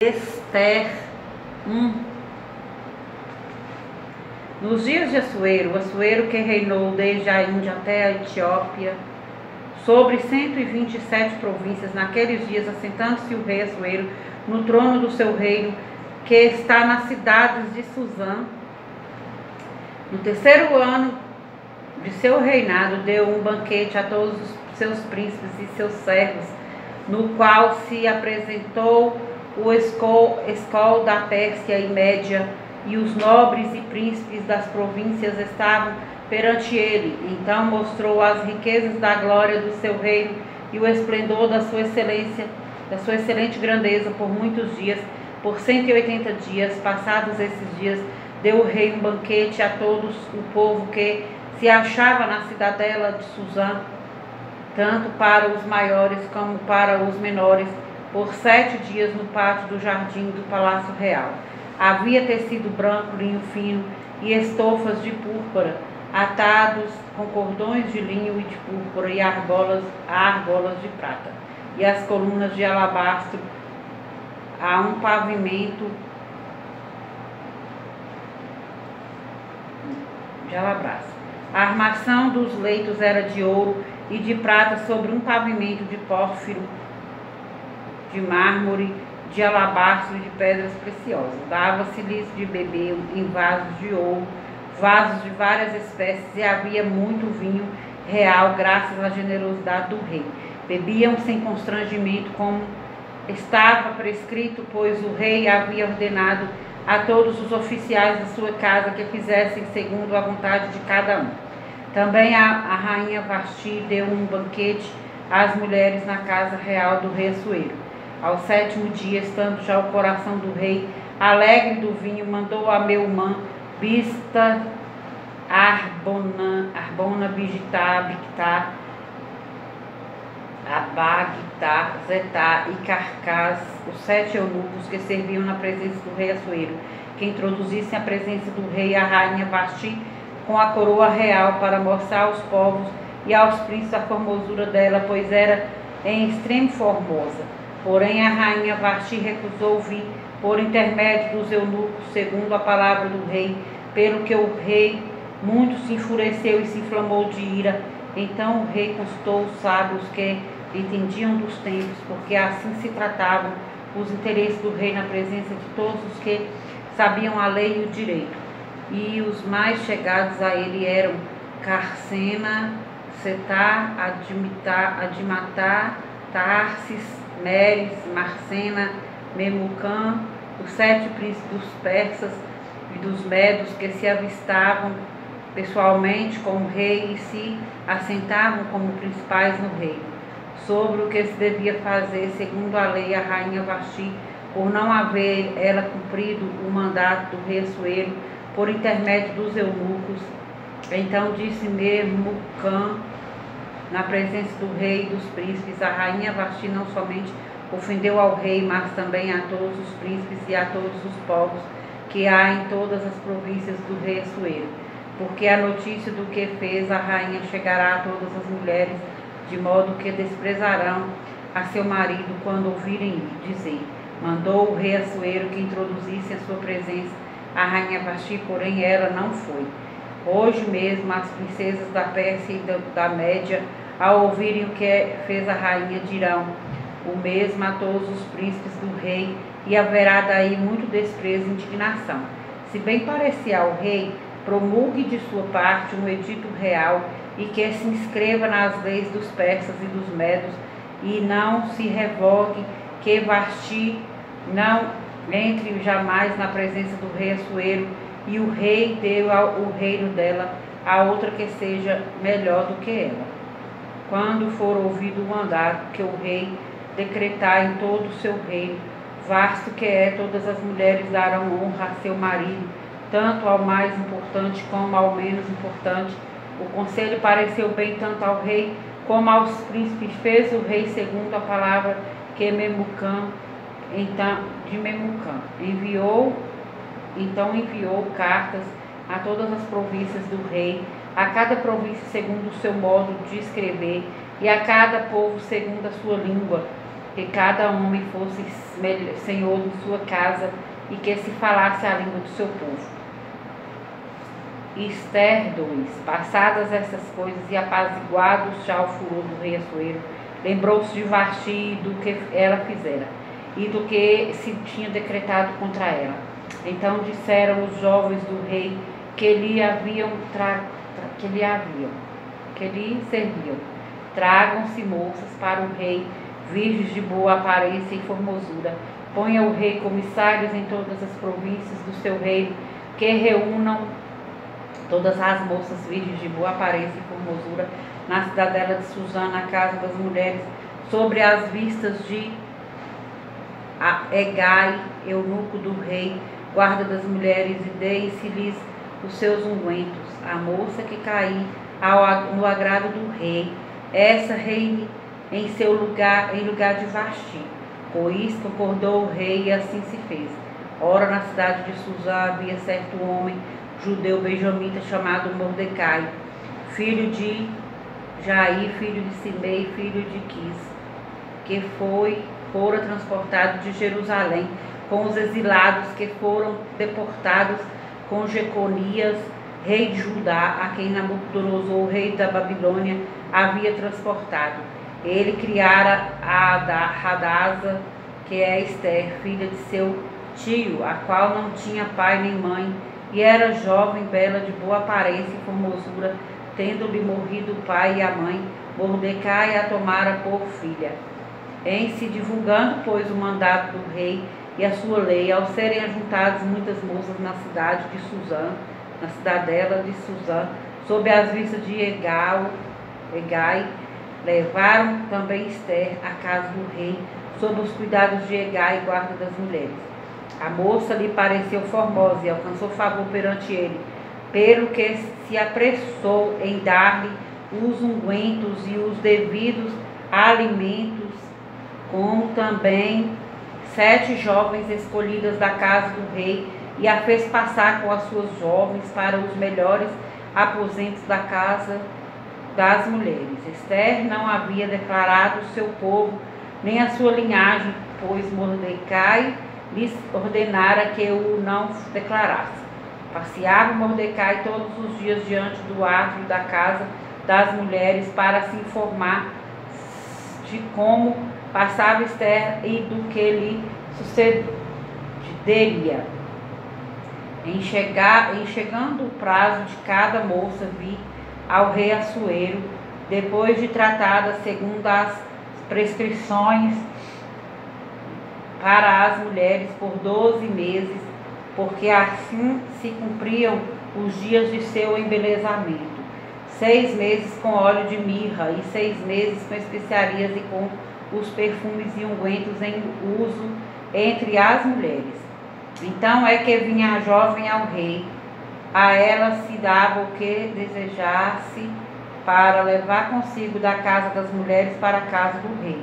Ester 1. Nos dias de Assuero que reinou desde a Índia até a Etiópia, sobre 127 províncias, naqueles dias assentando-se o rei Assuero no trono do seu reino, que está nas cidades de Susã. No terceiro ano de seu reinado, deu um banquete a todos os seus príncipes e seus servos, no qual se apresentou o escol da Pérsia e Média, e os nobres e príncipes das províncias estavam perante ele. Então mostrou as riquezas da glória do seu reino e o esplendor da sua excelência, da sua excelente grandeza por muitos dias. Por 180 dias, passados esses dias, deu o rei um banquete a todos o povo que se achava na cidadela de Susã, tanto para os maiores como para os menores, por 7 dias no pátio do jardim do palácio real. Havia tecido branco, linho fino e estofas de púrpura, atados com cordões de linho e de púrpura e argolas de prata, e as colunas de alabastro a um pavimento de alabastro. A armação dos leitos era de ouro e de prata sobre um pavimento de pórfiro, de mármore, de alabastro e de pedras preciosas. Dava-se-lhes de beber em vasos de ouro, vasos de várias espécies, e havia muito vinho real, graças à generosidade do rei. Bebiam sem constrangimento, como estava prescrito, pois o rei havia ordenado a todos os oficiais da sua casa que fizessem segundo a vontade de cada um. Também a rainha Vasti deu um banquete às mulheres na casa real do rei Assuero. Ao 7º dia, estando já o coração do rei alegre do vinho, mandou a Meumã, Bista, Arbona, Bigitá, Bictá, Abagtá, Zetá e Carcás, os 7 eunucos que serviam na presença do rei Assuero, que introduzissem a presença do rei a rainha Vasti com a coroa real, para mostrar aos povos e aos príncipes a formosura dela, pois era em extremo formosa. Porém a rainha Vasti recusou vir por intermédio dos eunucos, segundo a palavra do rei, pelo que o rei muito se enfureceu e se inflamou de ira. Então o rei consultou os sábios que entendiam dos tempos, porque assim se tratavam os interesses do rei na presença de todos os que sabiam a lei e o direito. E os mais chegados a ele eram Carcena, Setar, Admatá, Tarsis, Meres, Marcena, Memucã, os 7 príncipes dos persas e dos medos, que se avistavam pessoalmente com o rei e se assentavam como principais no reino, sobre o que se devia fazer segundo a lei. A rainha Vasti, por não haver ela cumprido o mandato do rei Assuero por intermédio dos eunucos, então disse Memucã, na presença do rei e dos príncipes: a rainha Vasti não somente ofendeu ao rei, mas também a todos os príncipes e a todos os povos que há em todas as províncias do rei Assuero, porque a notícia do que fez a rainha chegará a todas as mulheres, de modo que desprezarão a seu marido quando ouvirem dizer. Mandou o rei Assuero que introduzisse a sua presença a rainha Vasti, porém ela não foi. Hoje mesmo as princesas da Pérsia e da Média, ao ouvirem o que fez a rainha, dirão o mesmo a todos os príncipes do rei, e haverá daí muito desprezo e indignação. Se bem parecer ao rei, promulgue de sua parte um edito real, e que se inscreva nas leis dos persas e dos medos, e não se revogue, que Vasti não entre jamais na presença do rei Assuero, e o rei deu o reino dela a outra que seja melhor do que ela. Quando for ouvido o mandato que o rei decretar em todo o seu reino, vasto que é, todas as mulheres darão honra a seu marido, tanto ao mais importante como ao menos importante. O conselho pareceu bem tanto ao rei como aos príncipes. Fez o rei segundo a palavra que Memucã, enviou cartas a todas as províncias do rei, a cada província segundo o seu modo de escrever, e a cada povo segundo a sua língua, que cada homem fosse senhor de sua casa e que se falasse a língua do seu povo. Esther 2. Passadas essas coisas e apaziguados já o furor do rei Assuero, lembrou-se de Vasti e do que ela fizera, e do que se tinha decretado contra ela. Então disseram os jovens do rei que lhe serviam: tragam-se moças para o rei, virgens de boa aparência e formosura. Ponha o rei comissários em todas as províncias do seu reino, que reúnam todas as moças virgens de boa aparência e formosura na cidadela de Suzã, na casa das mulheres, sobre as vistas de Hegai, eunuco do rei, guarda das mulheres, e deem-se-lhes os seus ungüentos. A moça que cair no agrado do rei, essa reine em seu lugar, em lugar de Vasti. Com isso concordou o rei, e assim se fez. Ora, na cidade de Suzã havia certo homem judeu benjamita chamado Mordecai, filho de Jair, filho de Simei, filho de Quis, que fora transportado de Jerusalém com os exilados que foram deportados com Jeconias, rei de Judá, a quem Nabucodonosor, rei da Babilônia, havia transportado. Ele criara a Hadasa, que é Esther, filha de seu tio, a qual não tinha pai nem mãe, e era jovem, bela, de boa aparência e formosura, tendo-lhe morrido o pai e a mãe. Mordecai a tomara por filha. Em se divulgando, pois, o mandato do rei e a sua lei, ao serem ajuntadas muitas moças na cidade de Suzã, na cidadela de Suzã, sob as vistas de Hegai, levaram também Esther à casa do rei, sob os cuidados de Hegai, guarda das mulheres. A moça lhe pareceu formosa e alcançou favor perante ele, pelo que se apressou em dar-lhe os ungüentos e os devidos alimentos, como também 7 jovens escolhidas da casa do rei, e a fez passar com as suas jovens para os melhores aposentos da casa das mulheres. Esther não havia declarado o seu povo, nem a sua linhagem, pois Mordecai lhes ordenara que o não declarasse. Passeava Mordecai todos os dias diante do átrio da casa das mulheres para se informar de como passava Esther e do que lhe sucederia. Em chegando o prazo de cada moça, vi ao rei Assuero, depois de tratada segundo as prescrições para as mulheres por 12 meses, porque assim se cumpriam os dias de seu embelezamento. 6 meses com óleo de mirra e 6 meses com especiarias e com os perfumes e ungüentos em uso entre as mulheres. Então é que vinha a jovem ao rei, a ela se dava o que desejasse para levar consigo da casa das mulheres para a casa do rei.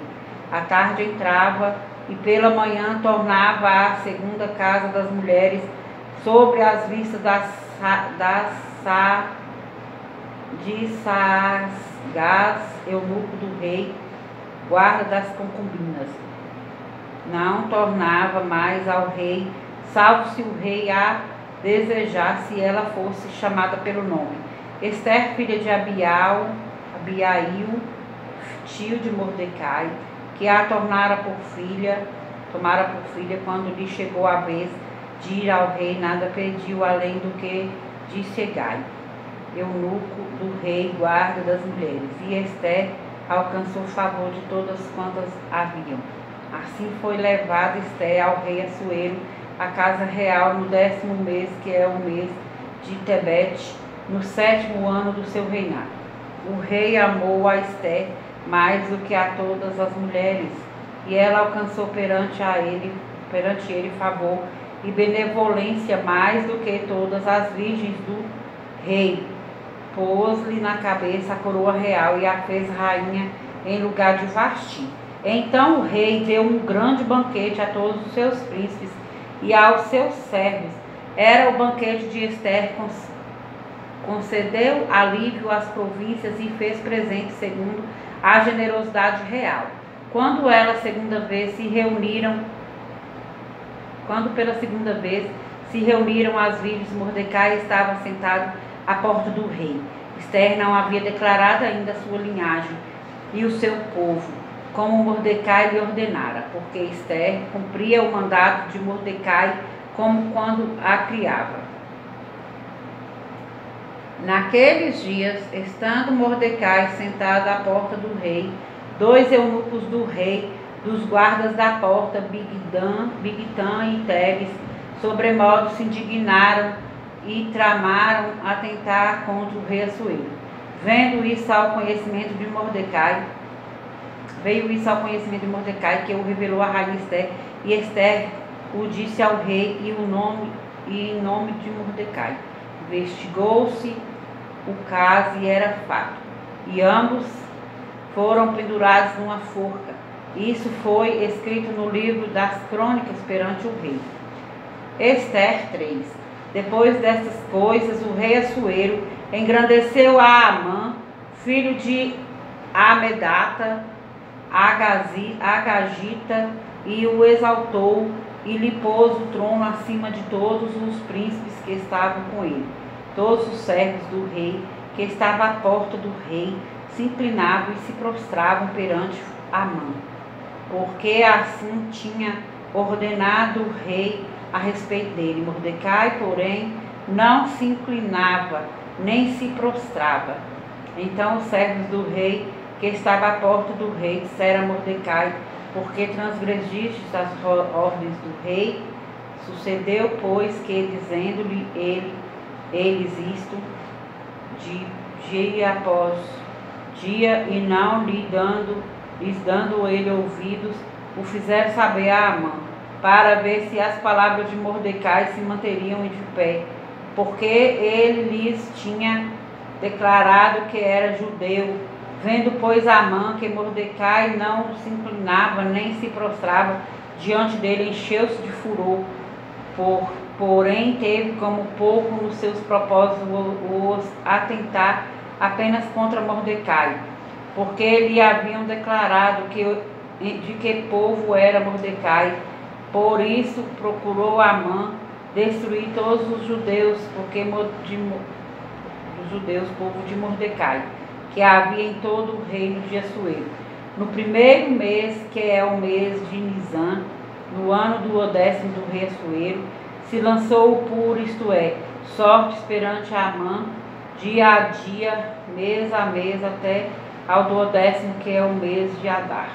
À tarde entrava e pela manhã tornava à segunda casa das mulheres, sobre as vistas de Saasgás, eunuco do rei, guarda das concubinas. Não tornava mais ao rei, salvo se o rei a desejasse, ela fosse chamada pelo nome. Esther, filha de Abiail, tio de Mordecai, que a tomara por filha, quando lhe chegou a vez de ir ao rei, nada pediu além do que disse Hegai, eunuco do rei, guarda das mulheres. E Esther alcançou favor de todas quantas haviam. Assim foi levada Esther ao rei Assuero, a casa real, no 10º mês, que é o mês de Tebete, no 7º ano do seu reinado. O rei amou a Esther mais do que a todas as mulheres, e ela alcançou perante ele favor e benevolência mais do que todas as virgens do rei. Pôs-lhe na cabeça a coroa real e a fez rainha em lugar de Vasti. Então o rei deu um grande banquete a todos os seus príncipes e aos seus servos. Era o banquete de Esther. Concedeu alívio às províncias e fez presente segundo a generosidade real. Quando pela segunda vez se reuniram as virgens, Mordecai estava sentado à porta do rei. Esther não havia declarado ainda a sua linhagem e o seu povo, como Mordecai lhe ordenara, porque Esther cumpria o mandato de Mordecai como quando a criava. Naqueles dias, estando Mordecai sentado à porta do rei, 2 eunucos do rei, dos guardas da porta, Bigtan e Teres, sobremodo se indignaram e tramaram atentar contra o rei Assuero. Veio isso ao conhecimento de Mordecai, que o revelou a rainha Esther, e Esther o disse ao rei em nome de Mordecai. Investigou-se o caso e era fato, e ambos foram pendurados numa forca. Isso foi escrito no livro das crônicas perante o rei. Esther 3. Depois destas coisas, o rei Assuero engrandeceu a Amã, filho de Amedata, Agagita, e o exaltou e lhe pôs o trono acima de todos os príncipes que estavam com ele. Todos os servos do rei que estavam à porta do rei se inclinavam e se prostravam perante Amã, porque assim tinha ordenado o rei a respeito dele. Mordecai, porém, não se inclinava, nem se prostrava. Então os servos do rei, que estavam à porta do rei, disseram a Mordecai: porque transgredistes as ordens do rei? Sucedeu, pois, que, dizendo-lhe eles isto, de dia após dia, e não lhes dando ele ouvidos, o fizeram saber a Amã, para ver se as palavras de Mordecai se manteriam de pé, porque ele lhes tinha declarado que era judeu. Vendo, pois, Amã que Mordecai não se inclinava nem se prostrava diante dele, encheu-se de furor, porém teve como pouco nos seus propósitos os atentar apenas contra Mordecai, porque lhe haviam declarado de que povo era Mordecai. Por isso procurou Amã destruir todos os judeus, povo de Mordecai, que havia em todo o reino de Assuero. No primeiro mês, que é o mês de Nisan, no ano do 10º do rei Assuero, se lançou o puro, isto é, sortes perante Amã, dia a dia, mês a mês, até ao do 10º, que é o mês de Adar.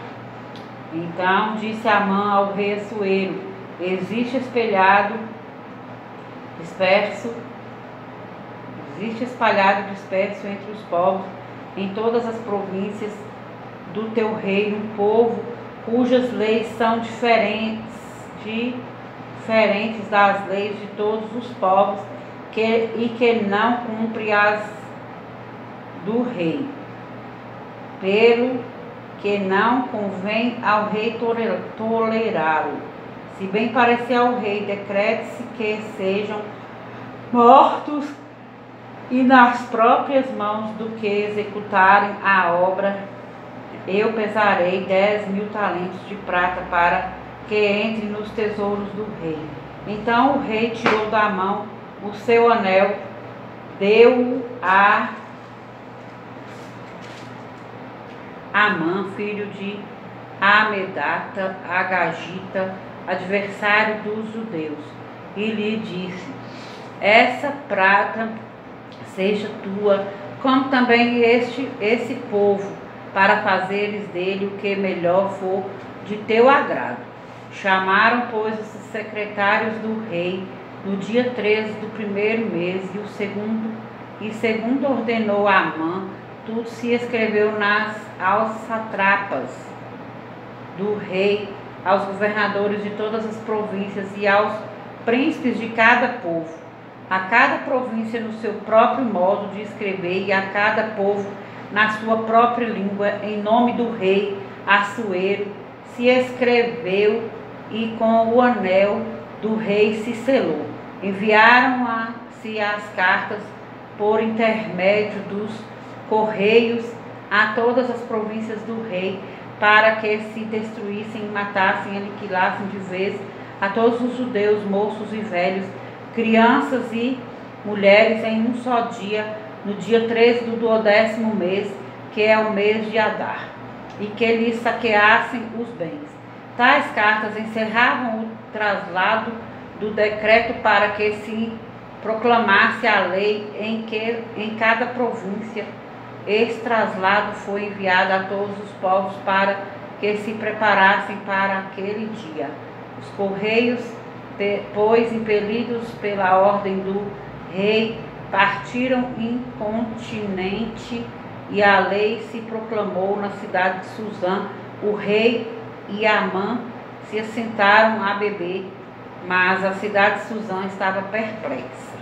Então disse Amã ao rei Assuero: existe espalhado disperso entre os povos, em todas as províncias do teu reino, um povo cujas leis são diferentes das leis de todos os povos, e que não cumpre as do rei, pelo que não convém ao rei tolerá-lo. Se bem parecer ao rei, decrete-se que sejam mortos e nas próprias mãos do que executarem a obra. Eu pesarei 10.000 talentos de prata para que entre nos tesouros do rei. Então o rei tirou da mão o seu anel, deu-o a Amã, filho de Amedata, Agagita, adversário dos judeus, e lhe disse: essa prata seja tua, como também esse povo, para fazeres dele o que melhor for de teu agrado. Chamaram, pois, os secretários do rei no dia 13 do primeiro mês, e segundo ordenou Amã, tudo se escreveu aos satrapas do rei, aos governadores de todas as províncias e aos príncipes de cada povo, a cada província no seu próprio modo de escrever, e a cada povo na sua própria língua, em nome do rei Assuero, se escreveu, e com o anel do rei se selou. Enviaram-se as cartas por intermédio dos correios a todas as províncias do rei, para que se destruíssem, matassem e aniquilassem de vez a todos os judeus, moços e velhos, crianças e mulheres, em um só dia, no dia 13 do 12º mês, que é o mês de Adar, e que lhes saqueassem os bens. Tais cartas encerravam o traslado do decreto para que se proclamasse a lei em cada província. Esse traslado foi enviado a todos os povos para que se preparassem para aquele dia. Os correios, pois, impelidos pela ordem do rei, partiram incontinenti, e a lei se proclamou na cidade de Suzã. O rei e Amã se assentaram a beber, mas a cidade de Suzã estava perplexa.